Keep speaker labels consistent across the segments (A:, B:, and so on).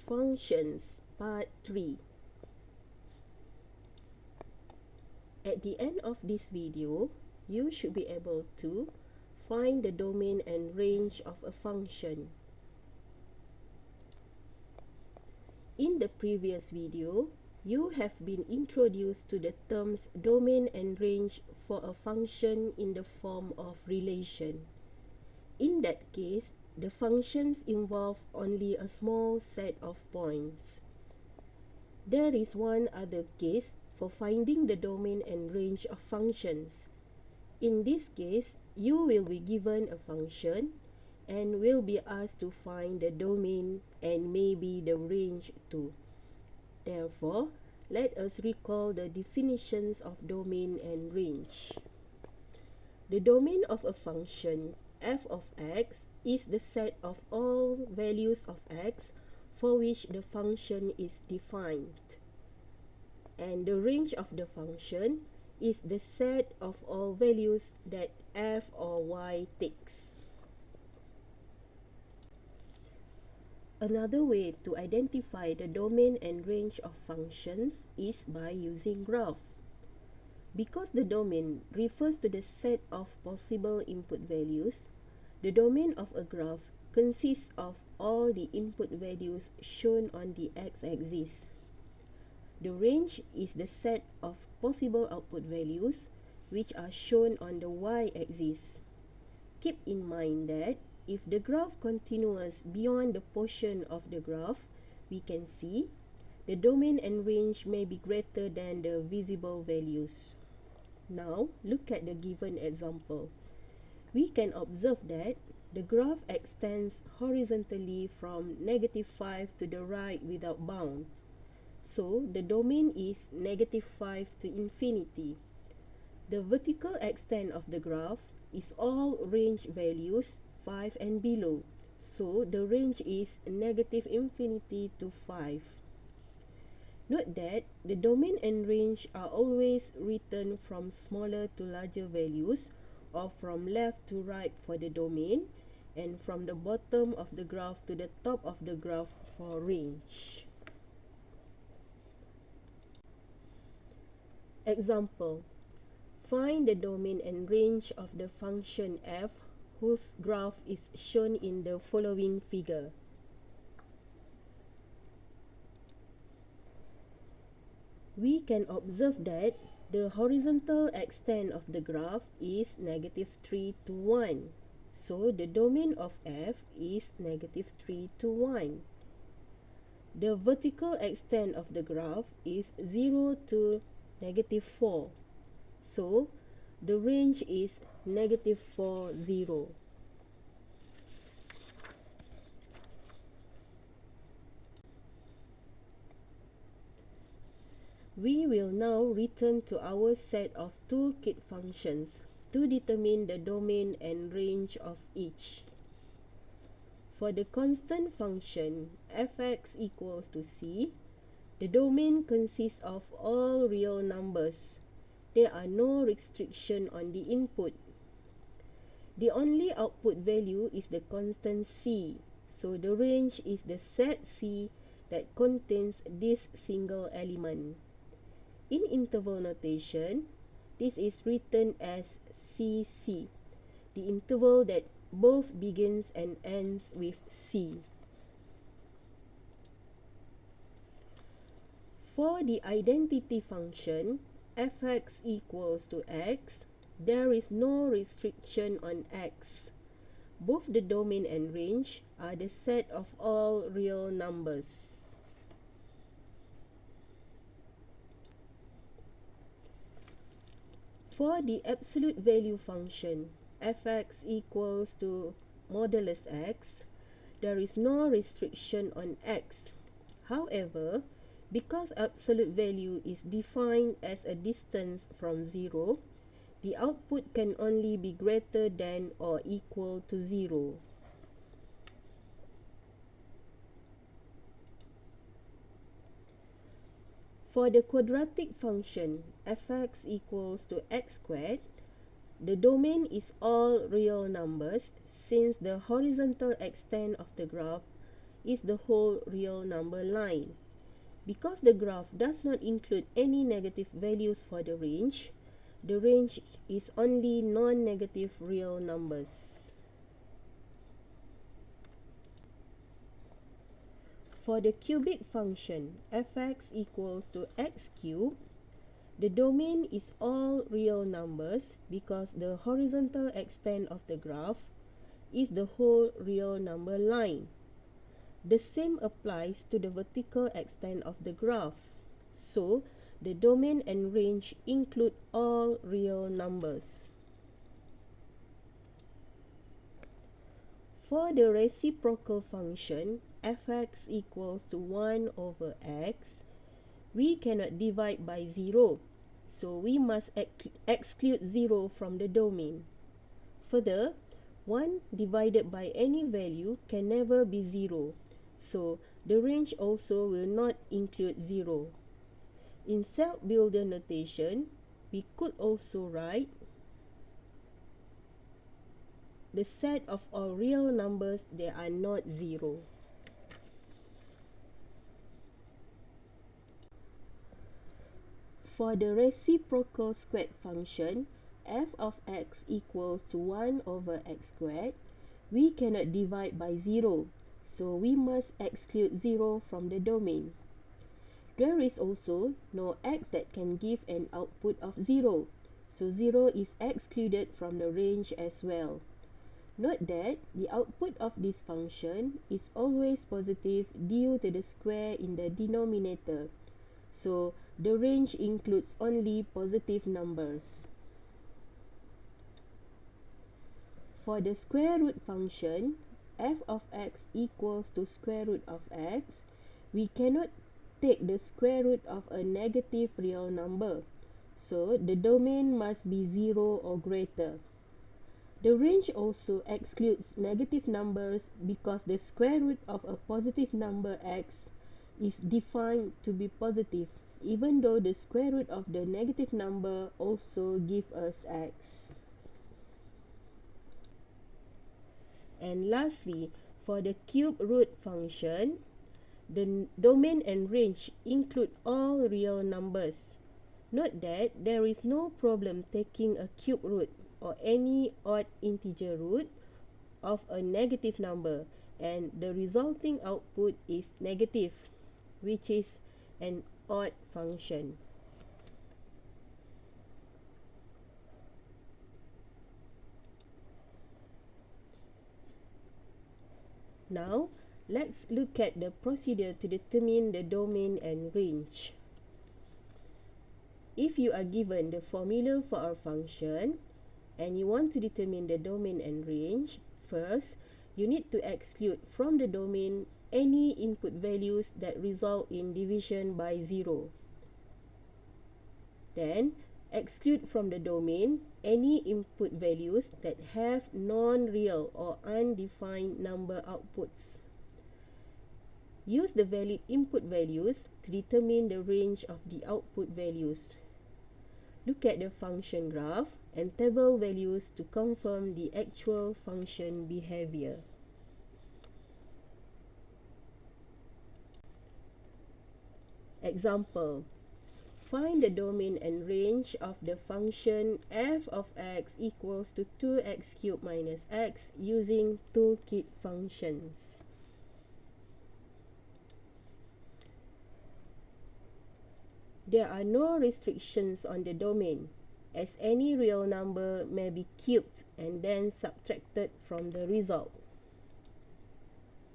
A: Functions, Part 3. At the end of this video, you should be able to find the domain and range of a function. In the previous video, you have been introduced to the terms domain and range for a function in the form of relation. In that case, the functions involve only a small set of points. There is one other case for finding the domain and range of functions. In this case, you will be given a function and will be asked to find the domain and maybe the range too. Therefore, let us recall the definitions of domain and range. The domain of a function f of x is the set of all values of x for which the function is defined. And the range of the function is the set of all values that f or y takes. Another way to identify the domain and range of functions is by using graphs. Because the domain refers to the set of possible input values, the domain of a graph consists of all the input values shown on the x-axis. The range is the set of possible output values which are shown on the y-axis. Keep in mind that if the graph continues beyond the portion of the graph we can see, the domain and range may be greater than the visible values. Now, look at the given example. We can observe that the graph extends horizontally from -5 to the right without bound. So, the domain is -5 to infinity. The vertical extent of the graph is all range values 5 and below. So, the range is -infinity to 5. Note that the domain and range are always written from smaller to larger values or from left to right for the domain and from the bottom of the graph to the top of the graph for range. Example: find the domain and range of the function f whose graph is shown in the following figure. We can observe that the horizontal extent of the graph is -3 to 1. So the domain of f is -3 to 1. The vertical extent of the graph is 0 to -4. So the range is -4, 0. We will now return to our set of toolkit functions to determine the domain and range of each. For the constant function f(x) equals to c, the domain consists of all real numbers. There are no restrictions on the input. The only output value is the constant c, so the range is the set c that contains this single element. In interval notation, this is written as CC, the interval that both begins and ends with C. For the identity function f(x) equals to x, there is no restriction on x. Both the domain and range are the set of all real numbers. For the absolute value function f(x) equals to modulus x, there is no restriction on x. However, because absolute value is defined as a distance from 0, the output can only be greater than or equal to 0. For the quadratic function f(x) equals to x squared, the domain is all real numbers since the horizontal extent of the graph is the whole real number line. Because the graph does not include any negative values for the range is only non-negative real numbers. For the cubic function f(x) equals to x cubed, the domain is all real numbers because the horizontal extent of the graph is the whole real number line. The same applies to the vertical extent of the graph. So, the domain and range include all real numbers. For the reciprocal function f(x) equals to 1 over x, we cannot divide by 0, so we must exclude 0 from the domain. Further, 1 divided by any value can never be 0, so the range also will not include 0. In Self-Builder notation, we could also write the set of all real numbers that are not 0. For the reciprocal squared function f of x equals to 1 over x squared, we cannot divide by 0, so we must exclude 0 from the domain. There is also no x that can give an output of 0, so 0 is excluded from the range as well. Note that the output of this function is always positive due to the square in the denominator, so the range includes only positive numbers. For the square root function f of x equals to square root of x, we cannot take the square root of a negative real number, so the domain must be 0 or greater. The range also excludes negative numbers because the square root of a positive number x is defined to be positive, even though the square root of the negative number also gives us x. And lastly, for the cube root function, the domain and range include all real numbers. Note that there is no problem taking a cube root or any odd integer root of a negative number, and the resulting output is negative, which is an odd function. Now, let's look at the procedure to determine the domain and range. If you are given the formula for our function and you want to determine the domain and range, first, you need to exclude from the domain any input values that result in division by 0. Then, exclude from the domain any input values that have non-real or undefined number outputs. Use the valid input values to determine the range of the output values. Look at the function graph and table values to confirm the actual function behavior. Example: find the domain and range of the function f of x equals to 2x cubed minus x using toolkit functions. There are no restrictions on the domain, as any real number may be cubed and then subtracted from the result.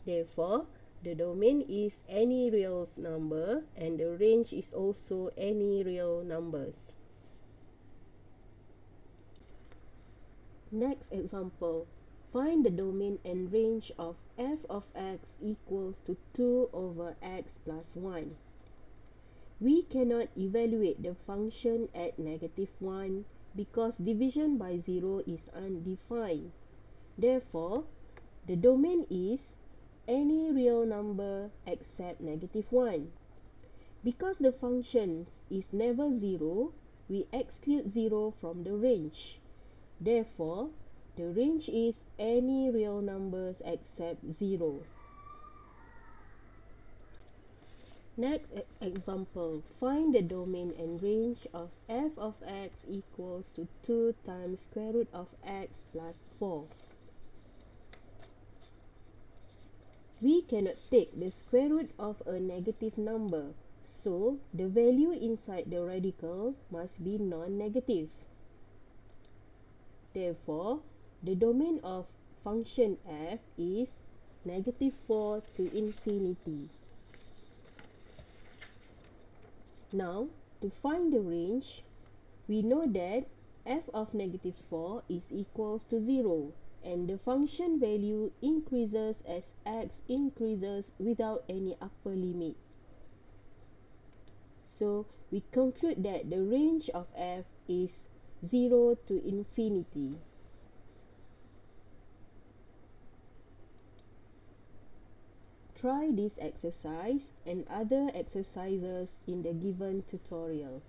A: Therefore, the domain is any real number and the range is also any real numbers. Next example, find the domain and range of f of x equals to 2 over x plus 1. We cannot evaluate the function at -1 because division by 0 is undefined. Therefore, the domain is any real number except -1. Because the function is never 0, we exclude 0 from the range. Therefore, the range is any real numbers except 0. Next example, find the domain and range of f of x equals to 2 times square root of x plus 4. We cannot take the square root of a negative number, so the value inside the radical must be non-negative. Therefore, the domain of function f is negative 4 to infinity. Now, to find the range, we know that f of negative 4 is equals to 0 and the function value increases as x increases without any upper limit. So, we conclude that the range of f is 0 to infinity. Try this exercise and other exercises in the given tutorial.